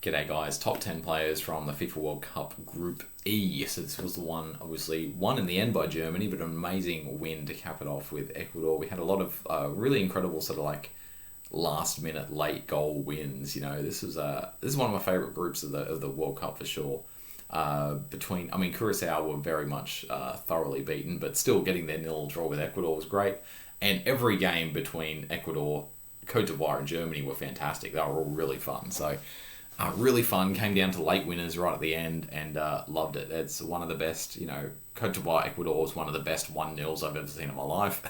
G'day guys, top 10 players from the Fifa World Cup Group E. So this was the one, obviously, won in the end by Germany, but an amazing win to cap it off with Ecuador. We had a lot of really incredible sort of like last minute late goal wins. You know, this is one of my favourite groups of the World Cup for sure. Curacao were very much thoroughly beaten, but still getting their 0 draw with Ecuador was great. And every game between Ecuador, Cote d'Ivoire and Germany were fantastic. They were all really fun. So really fun. Came down to late winners right at the end and loved it. It's one of the best, Cote d'Ivoire, Ecuador is one of the best 1-0s I've ever seen in my life.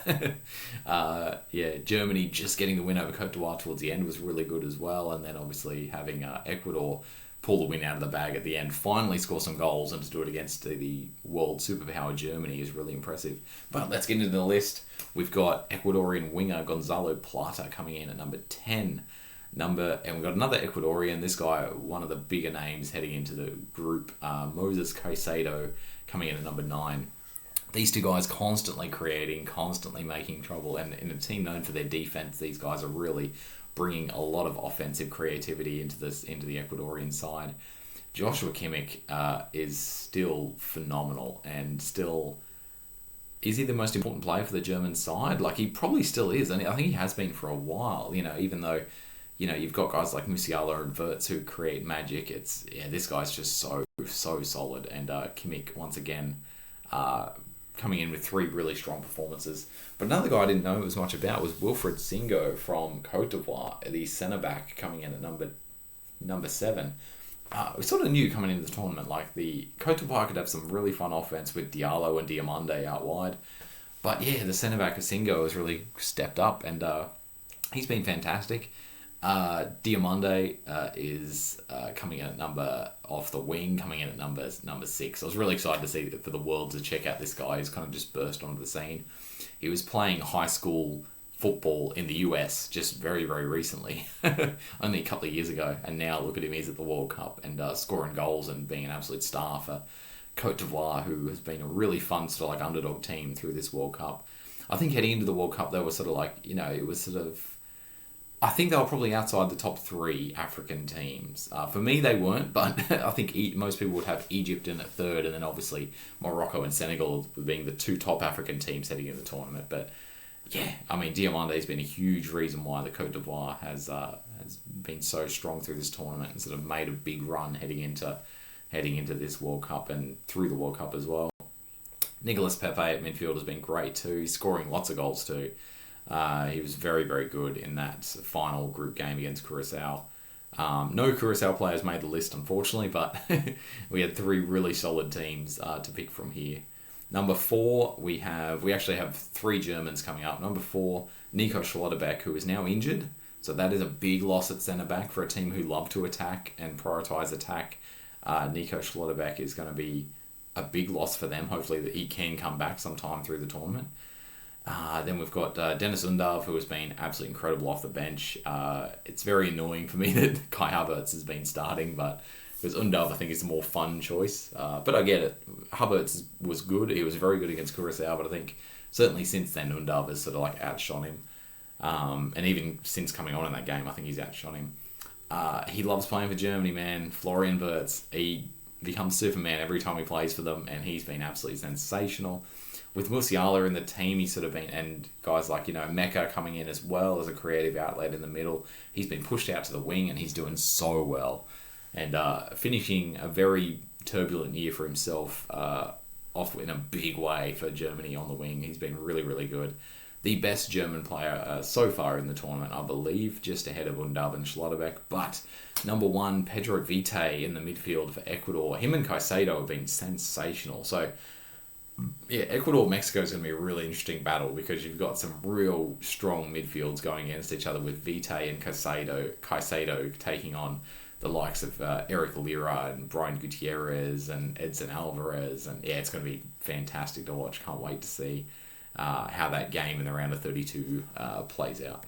Germany just getting the win over Cote d'Ivoire towards the end was really good as well. And then obviously having Ecuador pull the win out of the bag at the end, finally score some goals, and to do it against the world superpower Germany is really impressive. But let's get into the list. We've got Ecuadorian winger Gonzalo Plata coming in at number 10. And we've got another Ecuadorian, this guy, one of the bigger names heading into the group, Moses Caicedo, coming in at number 9. These two guys constantly creating, constantly making trouble, and in a team known for their defense, these guys are really bringing a lot of offensive creativity into the Ecuadorian side. Joshua Kimmich is still phenomenal, and still, is he the most important player for the German side? Like, he probably still is, and I think he has been for a while, even though you've got guys like Musiala and Wirtz who create magic. This guy's just so solid. And Kimmich, once again, coming in with 3 really strong performances. But another guy I didn't know as much about was Wilfried Singo from Cote d'Ivoire, the centre-back, coming in at number 7. We sort of knew coming into the tournament, like, the Cote d'Ivoire could have some really fun offense with Diallo and Diomande out wide. But yeah, the centre-back of Singo has really stepped up, and he's been fantastic. Diomande is coming in at off the wing, coming in at number 6. I was really excited to see for the world to check out this guy who's kind of just burst onto the scene. He was playing high school football in the US just very, very recently, only a couple of years ago, and now look at him, he's at the World Cup and scoring goals and being an absolute star for Cote d'Ivoire, who has been a really fun sort of like underdog team through this World Cup. I think heading into the World Cup, they were sort of like, it was sort of, I think they were probably outside the top 3 African teams. For me, they weren't, but I think most people would have Egypt in at 3rd, and then obviously Morocco and Senegal being the 2 top African teams heading into the tournament. But yeah, Diomande has been a huge reason why the Cote d'Ivoire has been so strong through this tournament and sort of made a big run heading into this World Cup and through the World Cup as well. Nicolas Pepe at midfield has been great too. He's scoring lots of goals too. He was very, very good in that final group game against Curacao. No Curacao players made the list, unfortunately, but we had 3 really solid teams to pick from here. Number 4, we actually have 3 Germans coming up. Number 4, Nico Schlotterbeck, who is now injured. So that is a big loss at centre-back for a team who love to attack and prioritise attack. Nico Schlotterbeck is going to be a big loss for them. Hopefully that he can come back sometime through the tournament. Then we've got Dennis Undav, who has been absolutely incredible off the bench. It's very annoying for me that Kai Havertz has been starting, but because Undav, I think, is a more fun choice. But I get it. Havertz was good. He was very good against Curacao, but I think certainly since then Undav has sort of like outshone him. And even since coming on in that game, I think he's outshone him. He loves playing for Germany, man. Florian Wirtz, he becomes Superman every time he plays for them, and he's been absolutely sensational. With Musiala in the team, he's sort of been, and guys like, Mecca coming in as well as a creative outlet in the middle. He's been pushed out to the wing, and he's doing so well. And finishing a very turbulent year for himself off in a big way for Germany on the wing. He's been really, really good. The best German player so far in the tournament, I believe, just ahead of Undav and Schlotterbeck. But number 1, Pedro Vite in the midfield for Ecuador. Him and Caicedo have been sensational. So yeah, Ecuador-Mexico is going to be a really interesting battle because you've got some real strong midfields going against each other with Vite and Caicedo taking on the likes of Eric Lira and Brian Gutierrez and Edson Alvarez. And yeah, it's going to be fantastic to watch. Can't wait to see how that game in the round of 32 plays out.